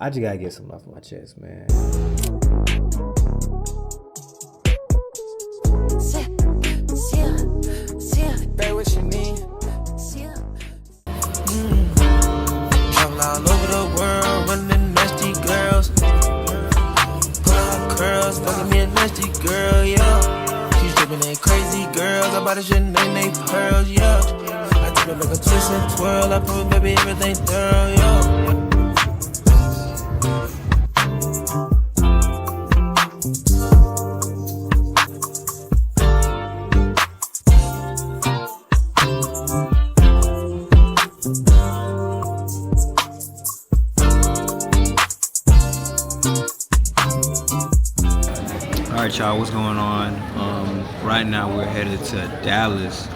I just gotta get something off my chest, man. Babe, what you need? Travel all over the world, running nasty girls. Pull out curls, fucking me a nasty girl, yeah. She's dripping they crazy girls, I bought a shit name they pearls, yeah. I dip it like a twist and twirl, I put baby everything thorough, yeah. Alright y'all, what's going on? Right now we're headed to Dallas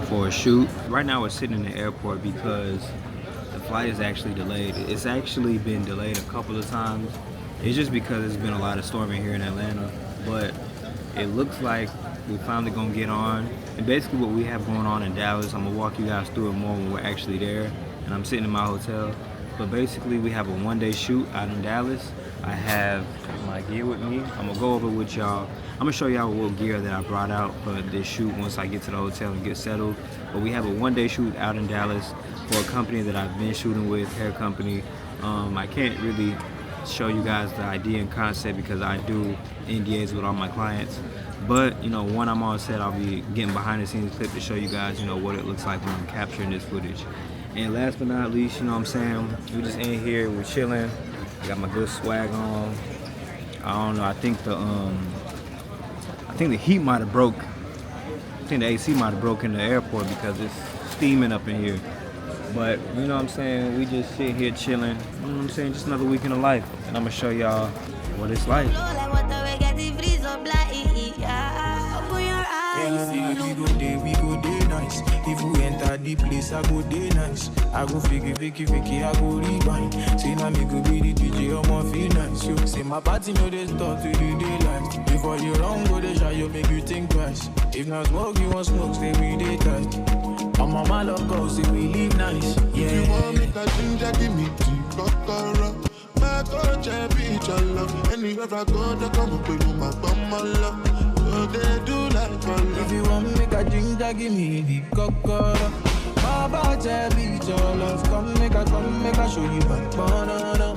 for a shoot. Right now we're sitting in the airport because the flight is actually delayed. It's actually been delayed a couple of times. It's just because it's been a lot of storming here in Atlanta. But it looks like we're finally gonna get on. And basically what we have going on in Dallas, I'm gonna walk you guys through it more when we're actually there. And I'm sitting in my hotel. But basically we have a one-day shoot out in Dallas. I have my gear with me. I'm gonna go over with y'all. I'm gonna show y'all what gear that I brought out for this shoot once I get to the hotel and get settled. But we have a one-day shoot out in Dallas for a company that I've been shooting with, hair company. I can't really show you guys the idea and concept because I do NDAs with all my clients. But, you know, when I'm on set, I'll be getting behind the scenes clip to show you guys, you know, what it looks like when I'm capturing this footage. And last but not least, you know what I'm saying, we just in here, we're chilling. I got my good swag on. I don't know, I think the heat might have broke. I think the AC might have broke in the airport because it's steaming up in here. But, you know what I'm saying, we just sit here chilling. You know what I'm saying, just another weekend of life. And I'm gonna show y'all what it's like. We go day nice. If we enter the place, I go day nice. I go fiki, I go rewind. Say now me go be the DJ, I'ma feel nice. Yo, say my party know they start to the daylight. Before you run, go they shy, you make you think twice. If not smoke, you want smoke, stay with the tight. I'm on my love go, say we live nice. Yeah. If you want me to ginger, give me tea, cocktail. My coach, beach, I love. Anywhere I go, they come up with my bum, my love. They do like if you want me, make a ginger, give me the cocoa. My body, beach, your love. Come make a show you my banana.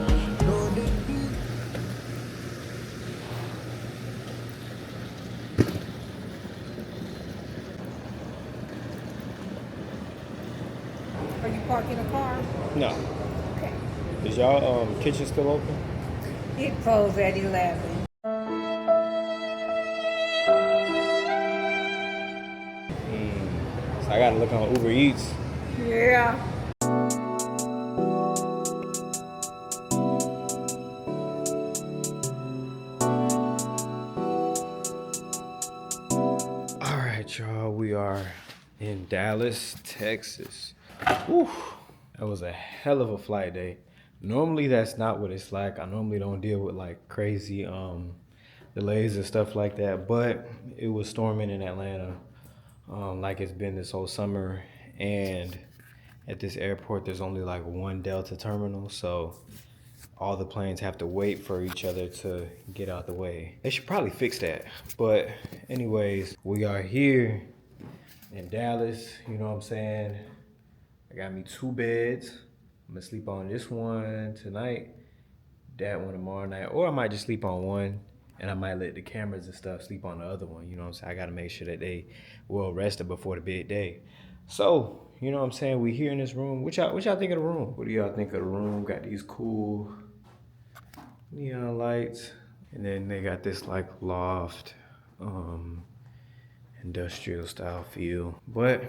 Are you parking a car? No. Okay. Is y'all kitchen still open? It closed at 11. So I gotta look on Uber Eats. Yeah. All right, y'all, we are in Dallas, Texas. Whew, that was a hell of a flight day. Normally that's not what it's like. I normally don't deal with like crazy delays and stuff like that, but it was storming in Atlanta like it's been this whole summer. And at this airport, there's only like one Delta terminal, so all the planes have to wait for each other to get out the way. They should probably fix that. But anyways, we are here in Dallas, you know what I'm saying? I got me 2 beds. I'm gonna sleep on this one tonight, that one tomorrow night, or I might just sleep on one and I might let the cameras and stuff sleep on the other one, you know what I'm saying? I gotta make sure that they well rested before the big day. So, you know what I'm saying? We here in this room. What y'all think of the room? What do y'all think of the room? Got these cool neon lights. And then they got this like loft, industrial style feel. But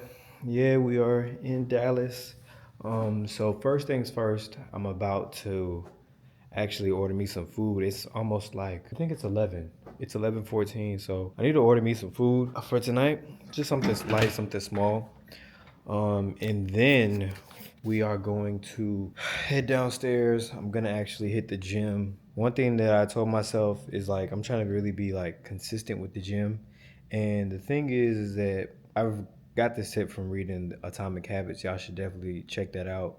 yeah, we are in Dallas. So first things first, I'm about to actually order me some food. It's almost like, I think it's 11. It's 11:14, so I need to order me some food for tonight. Just something light, something small. And then we are going to head downstairs. I'm gonna actually hit the gym. One thing that I told myself is like, I'm trying to really be like consistent with the gym. And the thing is that I've got this tip from reading Atomic Habits. Y'all should definitely check that out.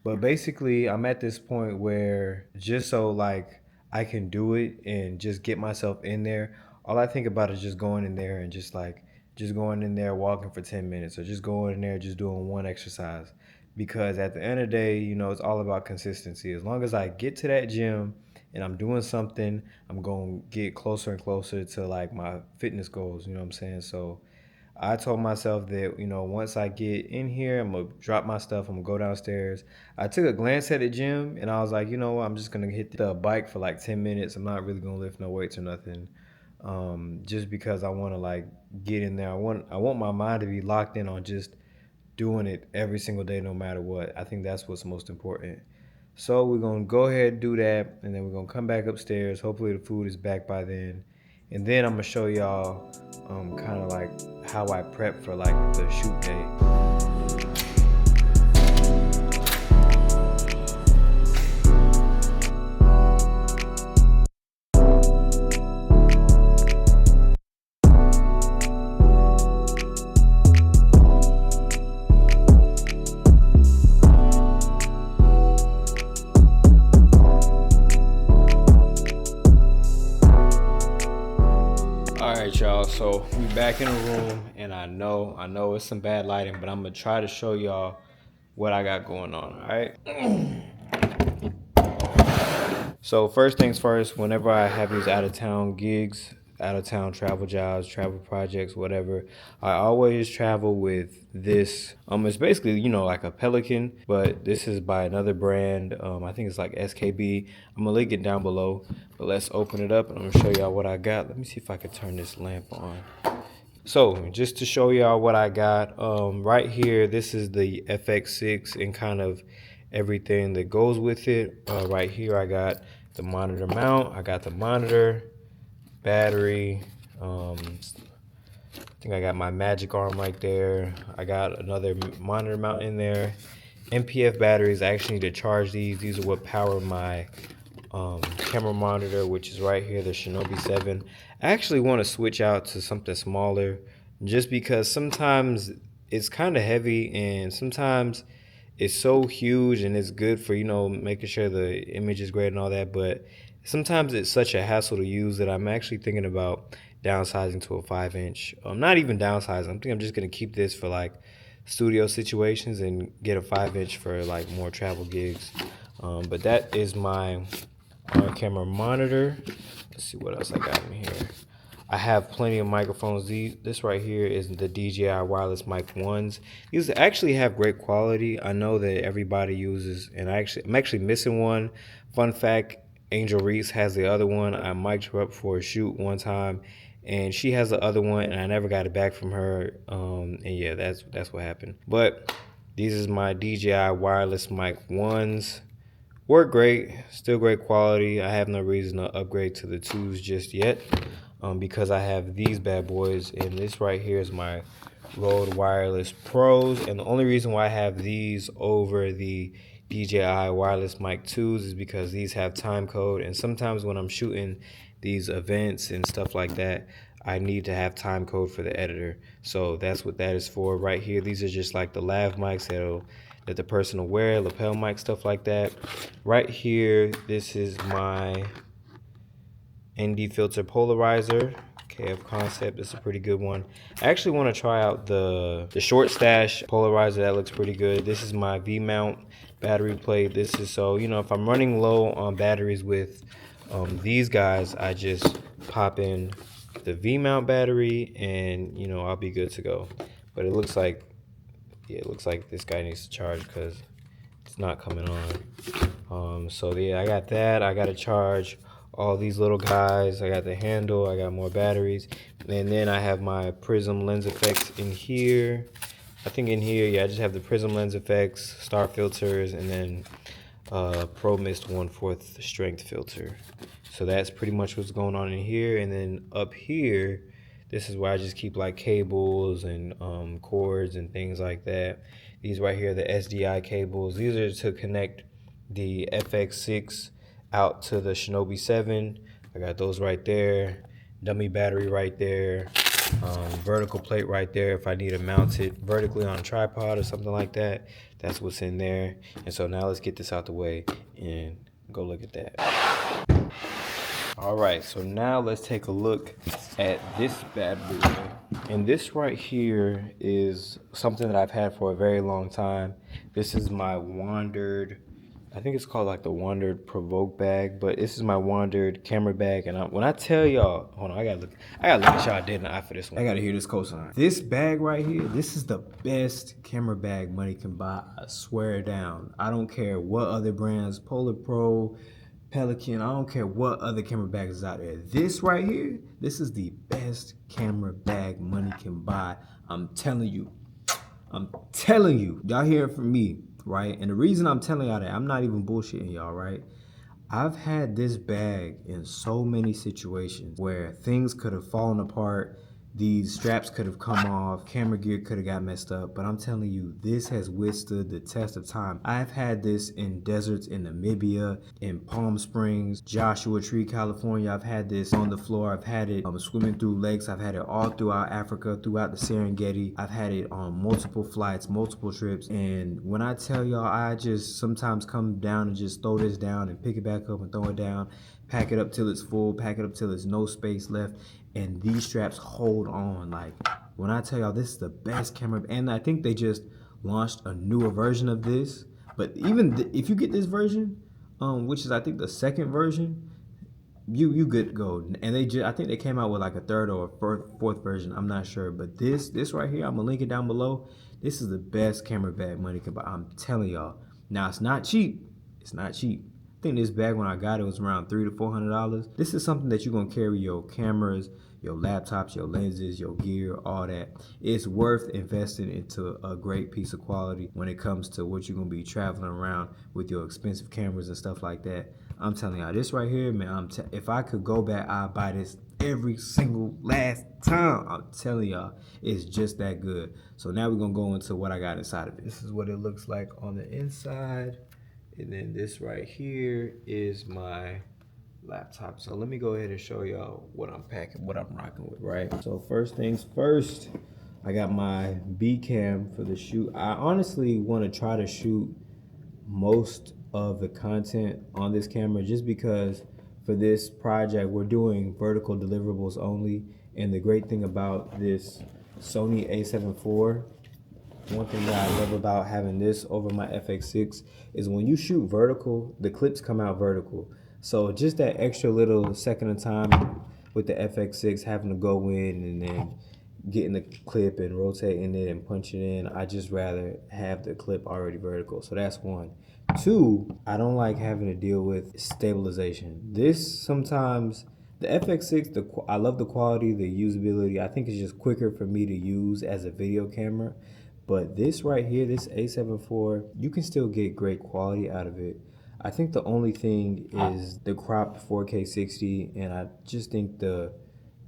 But basically, I'm at this point where just so like I can do it and just get myself in there, all I think about is just going in there and just going in there walking for 10 minutes or just going in there just doing one exercise. Because at the end of the day, it's all about consistency. As long as I get to that gym and I'm doing something, I'm going to get closer and closer to like my fitness goals, you know what I'm saying? So I told myself that, once I get in here, I'm going to drop my stuff, I'm going to go downstairs. I took a glance at the gym and I was like, you know what, I'm just going to hit the bike for like 10 minutes. I'm not really going to lift no weights or nothing. Just because I want to like get in there. I want my mind to be locked in on just doing it every single day, no matter what. I think that's what's most important. So we're gonna go ahead and do that, and then we're gonna come back upstairs. Hopefully the food is back by then, and then I'm gonna show y'all kind of like how I prep for like the shoot day. All right, y'all. So we back in the room, and I know it's some bad lighting, but I'm gonna try to show y'all what I got going on. All right. So first things first, whenever I have these out of town gigs, out of town travel jobs, travel projects, whatever, I always travel with this. It's basically like a Pelican, but this is by another brand. I think it's like SKB. I'm gonna link it down below. But let's open it up and I'm gonna show y'all what I got. Let me see if I can turn this lamp on. So just to show y'all what I got, right here, this is the FX6 and kind of everything that goes with it. Right here, I got the monitor mount. I got the monitor, battery. I think I got my magic arm right there. I got another monitor mount in there. MPF batteries. I actually need to charge these. These are what power my camera monitor, which is right here, the Shinobi 7. I actually want to switch out to something smaller just because sometimes it's kind of heavy and sometimes it's so huge and it's good for making sure the image is great and all that, but sometimes it's such a hassle to use that I'm actually thinking about downsizing to a 5-inch. Not even downsizing. I'm thinking I'm just gonna keep this for like studio situations and get a 5-inch for like more travel gigs. But that is my on-camera monitor. Let's see what else I got in here. I have plenty of microphones. This right here is the DJI wireless mic 1s. These actually have great quality. I know that everybody uses, and I'm actually missing one. Fun fact, Angel Reese has the other one. I mic'd her up for a shoot one time, and she has the other one, and I never got it back from her. And yeah, that's what happened. But these is my DJI wireless mic 1s. Work great, still great quality. I have no reason to upgrade to the 2s just yet, because I have these bad boys, and this right here is my Rode Wireless Pros. And the only reason why I have these over the DJI wireless mic 2s is because these have time code, and sometimes when I'm shooting these events and stuff like that, I need to have time code for the editor. So that's what that is for right here. These are just like the lav mics that the person will wear, lapel mic, stuff like that. Right here, this is my ND filter polarizer. KF Concept, this is a pretty good one. I actually want to try out the short stash polarizer. That looks pretty good. This is my V-mount battery plate. This is so, if I'm running low on batteries with these guys, I just pop in the V-mount battery and, I'll be good to go. But it looks like this guy needs to charge because it's not coming on. So yeah, I got that. I got to charge all these little guys. I got the handle. I got more batteries. And then I have my Prism lens effects in here. I think in here, yeah, I just have the Prism lens effects, star filters, and then Pro Mist 1/4 strength filter. So that's pretty much what's going on in here. And then up here, this is where I just keep like cables and cords and things like that. These right here, the SDI cables. These are to connect the FX6 out to the Shinobi 7. I got those right there. Dummy battery right there. vertical plate right there if I need to mount it vertically on a tripod or something like that. That's what's in there. And so now let's get this out the way and go look at that. All right, so now let's take a look at this bad boy. And this right here is something that I've had for a very long time. This is my Wandered, I think it's called like the Wandered Provoke bag, but this is my Wandered camera bag. And when I tell y'all, hold on, I gotta look at y'all dead in the eye for this one. I gotta hear this cosign. This bag right here, this is the best camera bag money can buy. I swear down. I don't care what other brands, Polar Pro, Pelican, I don't care what other camera bags is out there. This right here, this is the best camera bag money can buy. I'm telling you. Y'all hear it from me, right? And the reason I'm telling y'all that, I'm not even bullshitting y'all, right? I've had this bag in so many situations where things could have fallen apart, these straps could have come off, camera gear could have got messed up, but I'm telling you, this has withstood the test of time. I've had this in deserts in Namibia, in Palm Springs, Joshua Tree, California. I've had this on the floor. I've had it swimming through lakes. I've had it all throughout Africa, throughout the Serengeti. I've had it on multiple flights, multiple trips. And when I tell y'all, I just sometimes come down and just throw this down and pick it back up and throw it down, pack it up till it's full, pack it up till there's no space left. And these straps hold on. Like, when I tell y'all, this is the best camera. And I think they just launched a newer version of this. But even if you get this version, which is I think the second version, you good to go. And I think they came out with like a third or a fourth version. I'm not sure. But this right here, I'm gonna link it down below. This is the best camera bag money can buy. I'm telling y'all. Now, it's not cheap. It's not cheap. I think this bag, when I got it, was around $300 to $400. This is something that you're gonna carry your cameras, your laptops, your lenses, your gear, all that. It's worth investing into a great piece of quality when it comes to what you're gonna be traveling around with your expensive cameras and stuff like that. I'm telling y'all, this right here, man, if I could go back, I'd buy this every single last time. I'm telling y'all, it's just that good. So now we're gonna go into what I got inside of it. This is what it looks like on the inside. And then this right here is my laptop. So let me go ahead and show y'all what I'm packing, what I'm rocking with, right? So first things first, I got my B cam for the shoot. I honestly want to try to shoot most of the content on this camera just because for this project we're doing vertical deliverables only. And the great thing about this Sony a7 IV, one thing that I love about having this over my FX6 is when you shoot vertical, the clips come out vertical. So just that extra little second of time with the FX6, having to go in and then getting the clip and rotating it and punching it in, I just rather have the clip already vertical. So that's one. Two, I don't like having to deal with stabilization. This sometimes, the FX6, I love the quality, the usability. I think it's just quicker for me to use as a video camera. But this right here, this a7 IV, you can still get great quality out of it. I think the only thing is the cropped 4K 60, and I just think the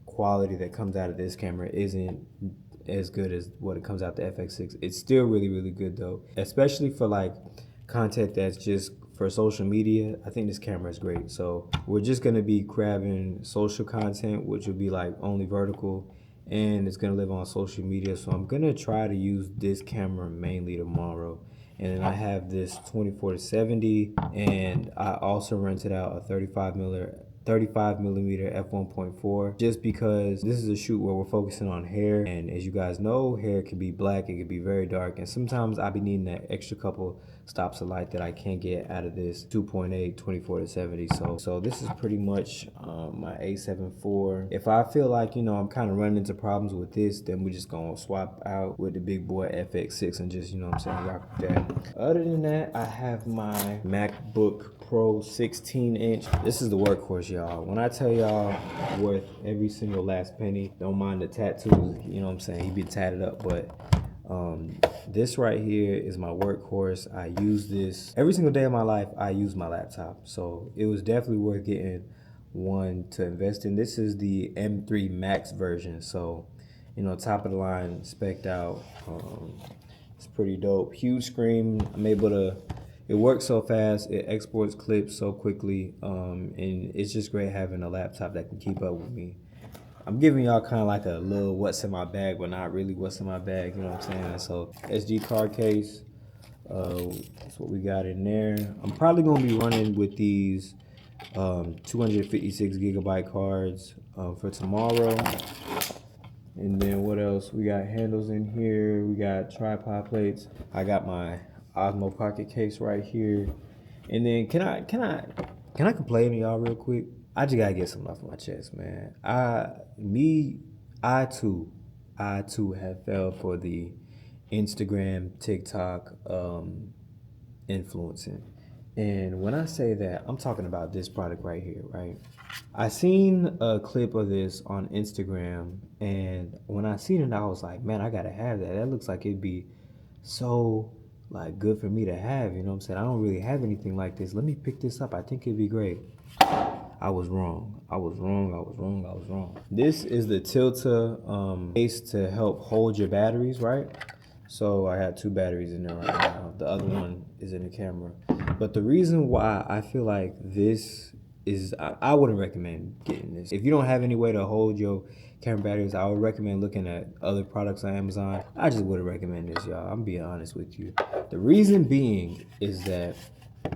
quality that comes out of this camera isn't as good as what it comes out the FX6. It's still really, really good though, especially for like content that's just for social media. I think this camera is great. So we're just gonna be grabbing social content, which will be like only vertical, and it's gonna live on social media. So I'm gonna try to use this camera mainly tomorrow. And then I have this 24 to 70, and I also rented out a 35 millimeter f1.4 just because this is a shoot where we're focusing on hair, and as you guys know, hair can be black, it can be very dark, and sometimes I be needing that extra couple stops of light that I can't get out of this 2.8 24 to 70. So this is pretty much my a7 IV. If I feel like, you know, I'm kind of running into problems with this, then we're just gonna swap out with the big boy FX6 and just, you know what I'm saying, rock with that. Other than that, I have my MacBook Pro 16-inch. This is the workhorse, y'all. When I tell y'all worth every single last penny, don't mind the tattoos, you know what I'm saying, he be tatted up, but this right here is my workhorse. I use this every single day of my life. I use my laptop, so it was definitely worth getting one to invest in. This is the M3 Max version, so you know, top of the line, spec'd out. It's pretty dope. Huge screen. I'm able to, it works so fast, it exports clips so quickly, and it's just great having a laptop that can keep up with me. I'm giving y'all kind of like a little what's in my bag, but not really what's in my bag. You know what I'm saying? So SD card case. That's what we got in there. I'm probably gonna be running with these 256 gigabyte cards for tomorrow. And then what else? We got handles in here. We got tripod plates. I got my Osmo Pocket case right here. And then can I complain to y'all real quick? I just gotta get something off my chest, man. I too have fell for the Instagram, TikTok, influencing. And when I say that, I'm talking about this product right here, right? I seen a clip of this on Instagram, and when I seen it, I was like, man, I gotta have that. That looks like it'd be so like good for me to have. You know what I'm saying? I don't really have anything like this. Let me pick this up. I think it'd be great. I was wrong. I was wrong. This is the Tilta case to help hold your batteries, right? So I had 2 batteries in there right now. The other one is in the camera. But the reason why I feel like this is, I wouldn't recommend getting this. If you don't have any way to hold your camera batteries, I would recommend looking at other products on Amazon. I just wouldn't recommend this, y'all. I'm being honest with you. The reason being is that,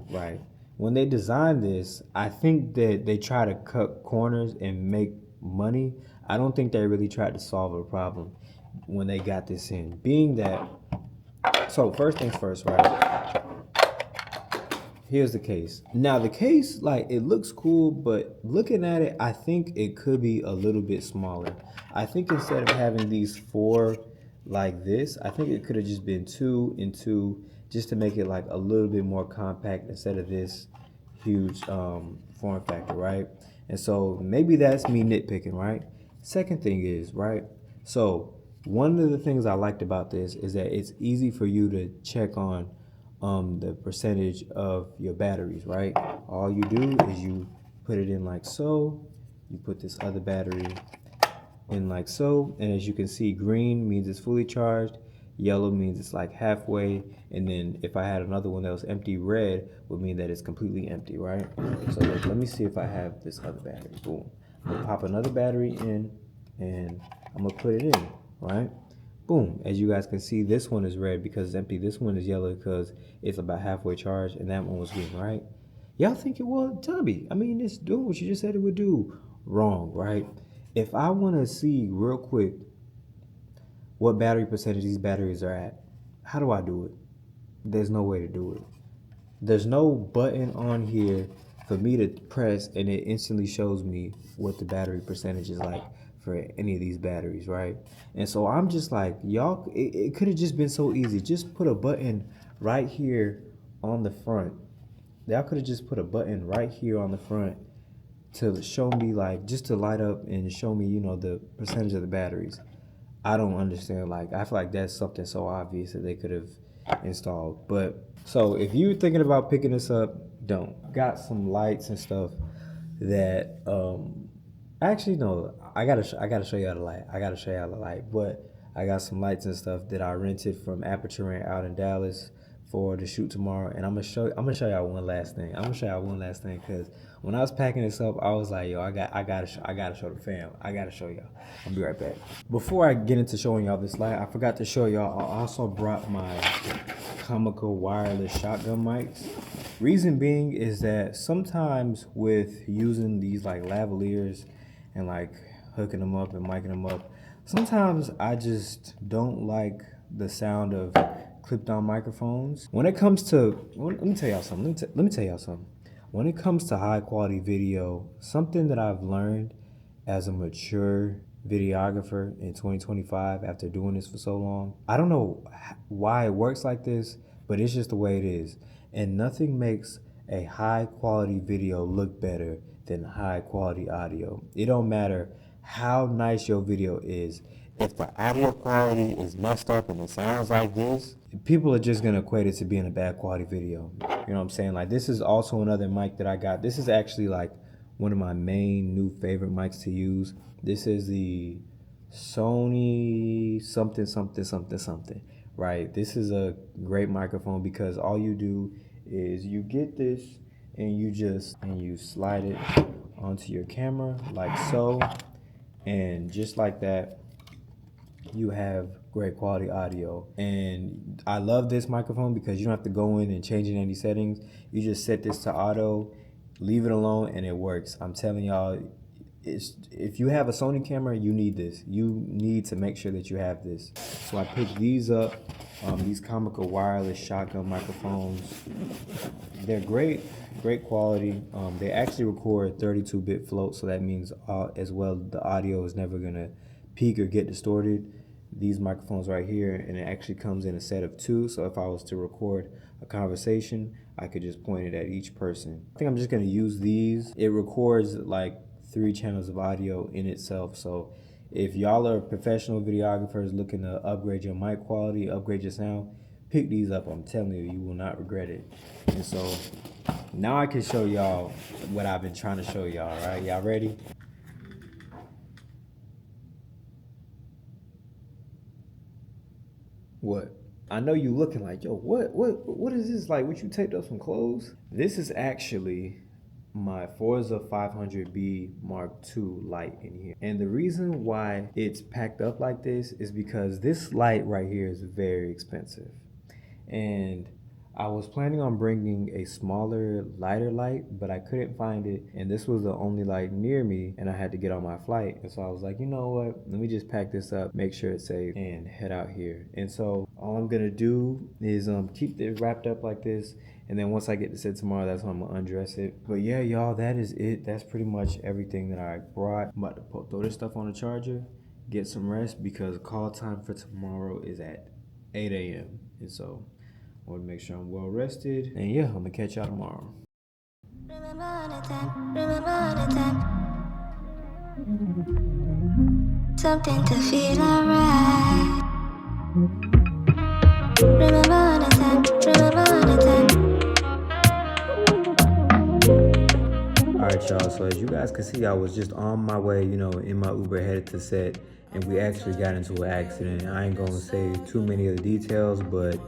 right, when they designed this, I think that they try to cut corners and make money. I don't think they really tried to solve a problem when they got this in. Being that, so first things first, right? Here's the case. Now the case, like, it looks cool, but looking at it, I think it could be a little bit smaller. I think instead of having these 4 like this, I think it could have just been 2 and 2, just to make it like a little bit more compact instead of this huge form factor, right? And so maybe that's me nitpicking, right? Second thing is, right? So one of the things I liked about this is that it's easy for you to check on the percentage of your batteries, right? All you do is you put it in like so, you put this other battery in like so, and as you can see, green means it's fully charged, yellow means it's like halfway, and then if I had another one that was empty, red would mean that it's completely empty, right? So let me see if I have this other battery. Boom. I'm gonna pop another battery in, and I'm gonna put it in, right? Boom. As you guys can see, this one is red because it's empty. This one is yellow because it's about halfway charged, and that one was green, right? Y'all think it will? Tell me. I mean, it's doing what you just said it would do. Wrong, right? If I want to see real quick what battery percentage these batteries are at, how do I do it? There's no way to do it. There's no button on here for me to press and it instantly shows me what the battery percentage is like for any of these batteries, right? And so I'm just like, y'all, it could have just been so easy. Just put a button right here on the front. Y'all could have just put a button right here on the front to show me, like, just to light up and show me, you know, the percentage of the batteries. I don't understand. Like, I feel like that's something so obvious that they could have installed. But so if you're thinking about picking this up, don't. Got some lights and stuff that actually no, I gotta show y'all the light. I gotta show y'all the light. But I got some lights and stuff that I rented from Aperture Rent out in Dallas for the shoot tomorrow, and I'm gonna show y'all one last thing. I'm gonna show y'all one last thing because when I was packing this up, I was like, yo, I gotta show the fam. I gotta show y'all. I'll be right back. Before I get into showing y'all this light, I forgot to show y'all. I also brought my Comical wireless shotgun mics. Reason being is that sometimes with using these like lavaliers and like hooking them up and micing them up, sometimes I just don't like the sound of clipped on microphones. When it comes to, let me tell y'all something. Let me tell y'all something. When it comes to high quality video, something that I've learned as a mature videographer in 2025 after doing this for so long, I don't know why it works like this, but it's just the way it is. And nothing makes a high quality video look better than high quality audio. It don't matter how nice your video is. If the audio quality is messed up and it sounds like this, people are just gonna equate it to being a bad quality video. You know what I'm saying? Like, this is also another mic that I got. This is actually like one of my main new favorite mics to use. This is the Sony something, right? This is a great microphone because all you do is you get this and you slide it onto your camera like so. And just like that, you have great quality audio. And I love this microphone because you don't have to go in and change any settings. You just set this to auto, leave it alone, and it works. I'm telling y'all, if you have a Sony camera, you need this. You need to make sure that you have this. So I picked these up, these Comical wireless shotgun microphones. They're great quality. They actually record 32-bit float, so that means as well the audio is never gonna peak or get distorted. These microphones right here, and it actually comes in a set of 2, so if I was to record a conversation, I could just point it at each person. I think I'm just gonna use these. It records like 3 channels of audio in itself, so if y'all are professional videographers looking to upgrade your mic quality, upgrade your sound, pick these up. I'm telling you, you will not regret it. And so now I can show y'all what I've been trying to show y'all, right? Y'all ready? What? I know you looking like, yo, what is this? Like, what you taped up some clothes? This is actually my Forza 500B Mark II light in here. And the reason why it's packed up like this is because this light right here is very expensive. And I was planning on bringing a smaller, lighter light, but I couldn't find it. And this was the only light near me, and I had to get on my flight. And so I was like, you know what? Let me just pack this up, make sure it's safe, and head out here. And so all I'm gonna do is keep it wrapped up like this. And then once I get to set tomorrow, that's when I'm gonna undress it. But yeah, y'all, that is it. That's pretty much everything that I brought. I'm about to throw this stuff on the charger, get some rest, because call time for tomorrow is at 8 a.m. And so I want to make sure I'm well rested. And yeah, I'm gonna catch y'all tomorrow. Something to feel alright. Remember the time. Alright, y'all, so as you guys can see, I was just on my way, in my Uber headed to set, and we actually got into an accident. I ain't gonna say too many of the details, but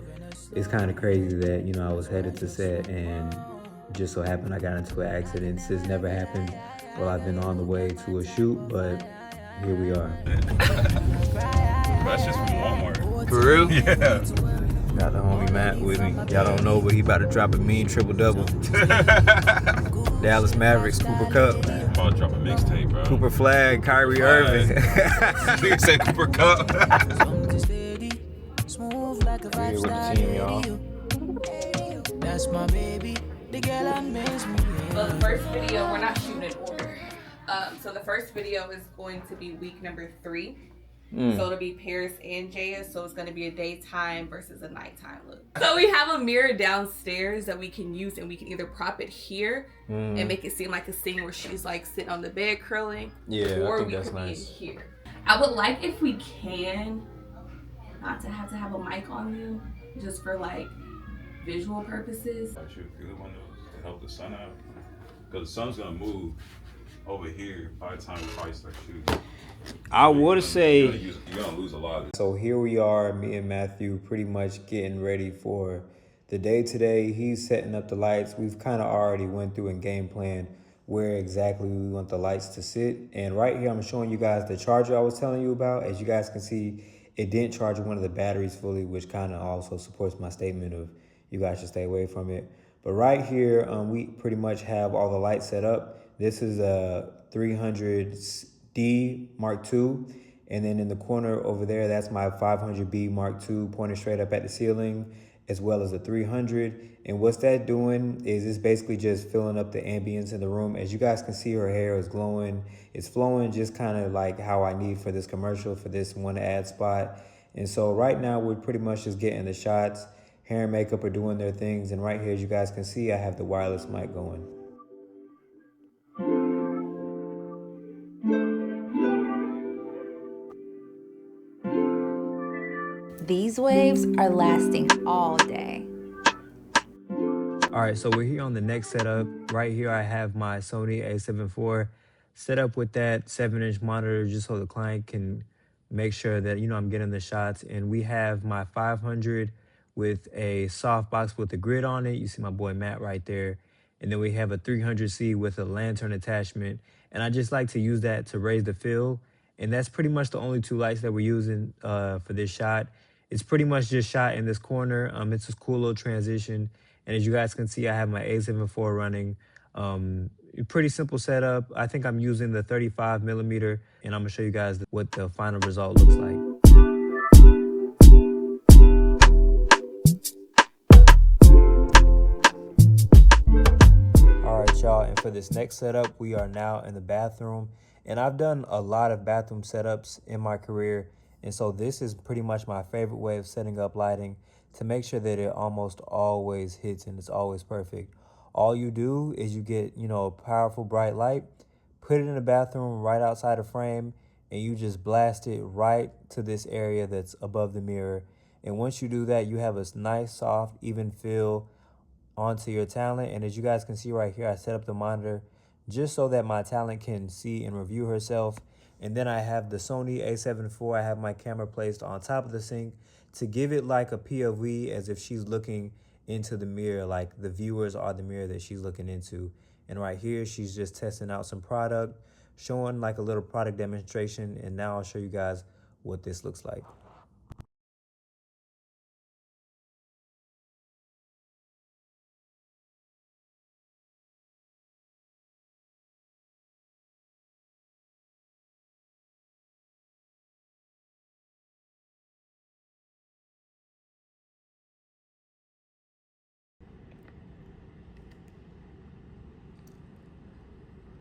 it's kind of crazy that, I was headed to set and just so happened I got into an accident. This never happened while I've been on the way to a shoot, but here we are. That's just from Walmart. For real? Yeah. Got the homie Matt with me. Y'all don't know, but he about to drop a mean triple-double. Dallas Mavericks, Cooper Cup. About to drop a mixtape, bro. Cooper Flag, Kyrie Irving. Nigga said Cooper Cup. We're here with the team, y'all. That's my baby, the girl that makes me. Well, the first video, we're not shooting in order. So the first video is going to be week number 3. So it'll be Paris and Jaya. So it's going to be a daytime versus a nighttime look. So we have a mirror downstairs that we can use, and we can either prop it here and make it seem like a scene where she's like sitting on the bed curling. Yeah, or I think we that's could nice. be in here. I would like, if we can, not to have a mic on you, just for like visual purposes. I should through the windows to help the sun out. Because the sun's going to move over here by the time we probably start shooting. I would say, you're gonna lose a lot of it. So here we are, me and Matthew, pretty much getting ready for the day today. He's setting up the lights. We've kind of already went through and game plan where exactly we want the lights to sit. And right here, I'm showing you guys the charger I was telling you about. As you guys can see, it didn't charge one of the batteries fully, which kind of also supports my statement of you guys should stay away from it. But right here, we pretty much have all the lights set up. This is a 300D Mark II. And then in the corner over there, that's my 500B Mark II pointed straight up at the ceiling, as well as a 300. And what's that doing is it's basically just filling up the ambience in the room. As you guys can see, her hair is glowing. It's flowing just kind of like how I need for this commercial, for this one ad spot. And so right now we're pretty much just getting the shots. Hair and makeup are doing their things. And right here, as you guys can see, I have the wireless mic going. These waves are lasting all day. All right, so we're here on the next setup. Right here, I have my Sony a7 IV set up with that 7-inch monitor just so the client can make sure that, I'm getting the shots. And we have my 500 with a softbox with a grid on it. You see my boy Matt right there. And then we have a 300C with a lantern attachment. And I just like to use that to raise the fill And that's pretty much the only two lights that we're using for this shot. It's pretty much just shot in this corner. It's a cool little transition. And as you guys can see, I have my A7 IV running. Pretty simple setup. I think I'm using the 35 millimeter, and I'm gonna show you guys what the final result looks like. All right, y'all, and for this next setup, we are now in the bathroom. And I've done a lot of bathroom setups in my career, and so this is pretty much my favorite way of setting up lighting to make sure that it almost always hits and it's always perfect. All you do is you get, a powerful bright light, put it in the bathroom right outside the frame, and you just blast it right to this area that's above the mirror. And once you do that, you have a nice, soft, even feel onto your talent. And as you guys can see right here, I set up the monitor just so that my talent can see and review herself. And then I have the Sony A7 IV. I have my camera placed on top of the sink to give it like a POV, as if she's looking into the mirror, like the viewers are the mirror that she's looking into. And right here, she's just testing out some product, showing like a little product demonstration. And now I'll show you guys what this looks like.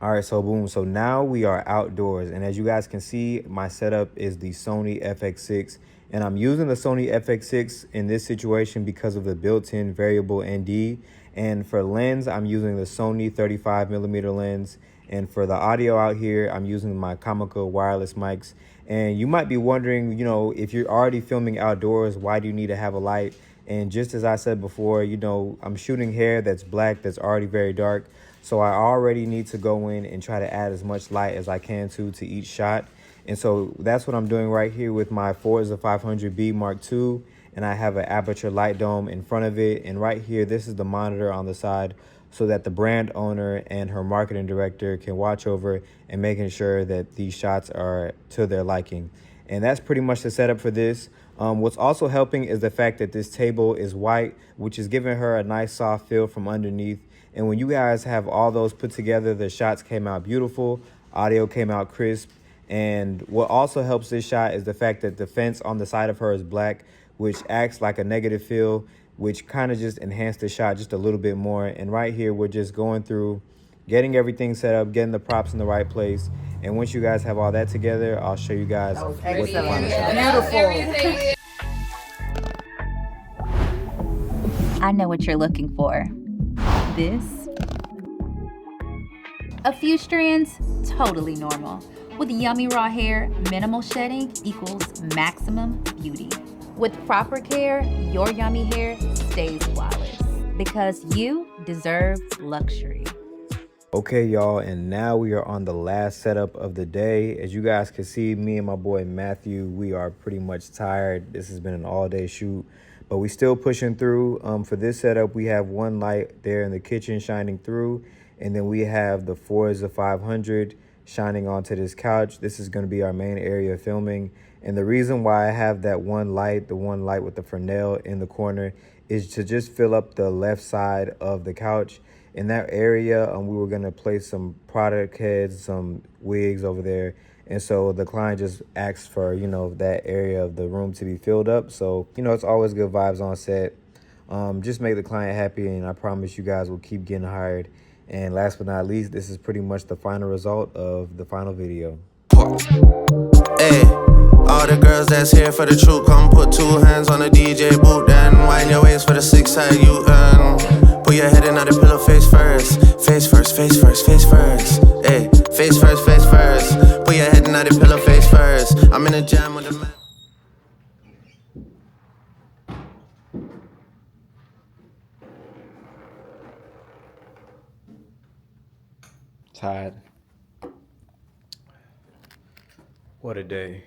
All right, so boom. So now we are outdoors. And as you guys can see, my setup is the Sony FX6. And I'm using the Sony FX6 in this situation because of the built-in variable ND. And for lens, I'm using the Sony 35 millimeter lens. And for the audio out here, I'm using my Comica wireless mics. And you might be wondering, if you're already filming outdoors, why do you need to have a light? And just as I said before, I'm shooting hair that's black, that's already very dark. So I already need to go in and try to add as much light as I can to each shot. And so that's what I'm doing right here with my Forza 500B Mark II. And I have an aperture light dome in front of it. And right here, this is the monitor on the side so that the brand owner and her marketing director can watch over and making sure that these shots are to their liking. And that's pretty much the setup for this. What's also helping is the fact that this table is white, which is giving her a nice soft feel from underneath. And when you guys have all those put together, the shots came out beautiful, audio came out crisp. And what also helps this shot is the fact that the fence on the side of her is black, which acts like a negative fill, which kind of just enhanced the shot just a little bit more. And right here, we're just going through, getting everything set up, getting the props in the right place. And once you guys have all that together, I'll show you guys what the final shot is. I know what you're looking for. This? A few strands, totally normal. With yummy raw hair, minimal shedding equals maximum beauty. With proper care, your yummy hair stays flawless because you deserve luxury. Okay, y'all, and now we are on the last setup of the day. As you guys can see, me and my boy Matthew, we are pretty much tired. This has been an all-day shoot, but we still pushing through. For this setup, we have one light there in the kitchen shining through, and then we have the Forza 500 shining onto this couch. This is going to be our main area of filming. And the reason why I have that one light, the one light with the Fresnel in the corner, is to just fill up the left side of the couch. In that area, we were going to place some product heads, some wigs over there. And so the client just asked for, that area of the room to be filled up. So, it's always good vibes on set. Just make the client happy, and I promise you guys will keep getting hired. And last but not least, this is pretty much the final result of the final video. Hey, all the girls that's here for the truth, come put two hands on the DJ boot, then wind your waist for the six-side U-turn. Put your head in on the pillow face first. Face first, face first, face first. Hey, face first, face first. Put your head in on the pillow face first. I'm in a jam with the man. Tired. What a day.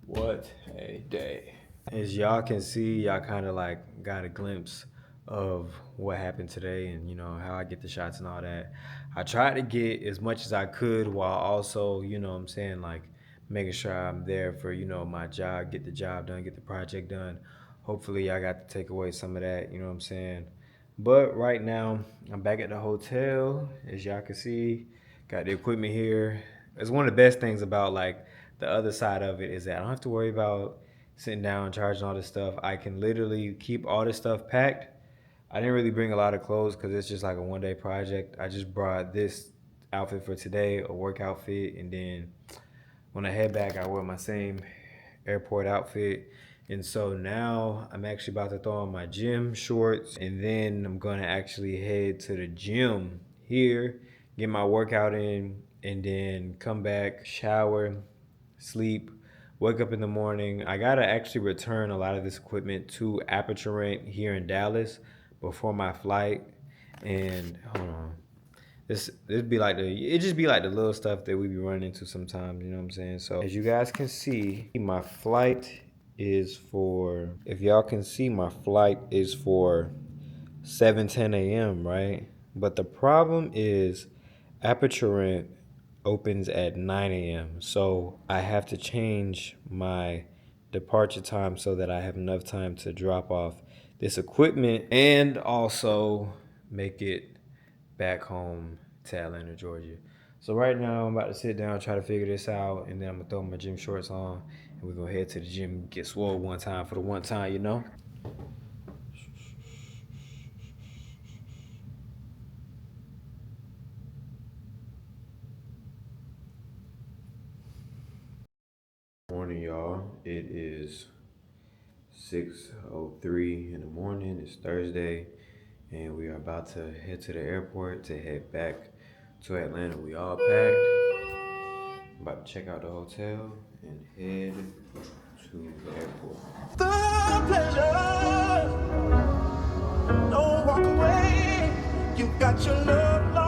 What a day. As y'all can see, y'all kind of like got a glimpse of what happened today and, you know, how I get the shots and all that. I tried to get as much as I could while also, you know what I'm saying, like making sure I'm there for, you know, my job, get the job done, get the project done. Hopefully I got to take away some of that, you know what I'm saying? But right now, I'm back at the hotel. As y'all can see, got the equipment here. It's one of the best things about like the other side of it is that I don't have to worry about sitting down, charging all this stuff. I can literally keep all this stuff packed. I didn't really bring a lot of clothes because it's just like a one-day project. I just brought this outfit for today, a work outfit, and then when I head back, I wear my same airport outfit. And so now I'm actually about to throw on my gym shorts, and then I'm gonna actually head to the gym here, get my workout in, and then come back, shower, sleep, wake up in the morning. I gotta actually return a lot of this equipment to Aperture Rent here in Dallas before my flight. And hold on. This be like it just be like the little stuff that we be running into sometimes, you know what I'm saying? So as you guys can see, my flight is for, if y'all can see, my flight is for 7:10 a.m., right? But the problem is Aperture Rent opens at 9 a.m. So I have to change my departure time so that I have enough time to drop off this equipment and also make it back home to Atlanta, Georgia. So right now I'm about to sit down, try to figure this out, and then I'm gonna throw my gym shorts on and we're gonna head to the gym, get swole one time for the one time, you know? Morning, y'all. It is 6:03 in the morning. It's Thursday, and we are about to head to the airport to head back to Atlanta. We all packed. I'm about to check out the hotel and head to the airport. The pleasure, don't walk away. You got your love.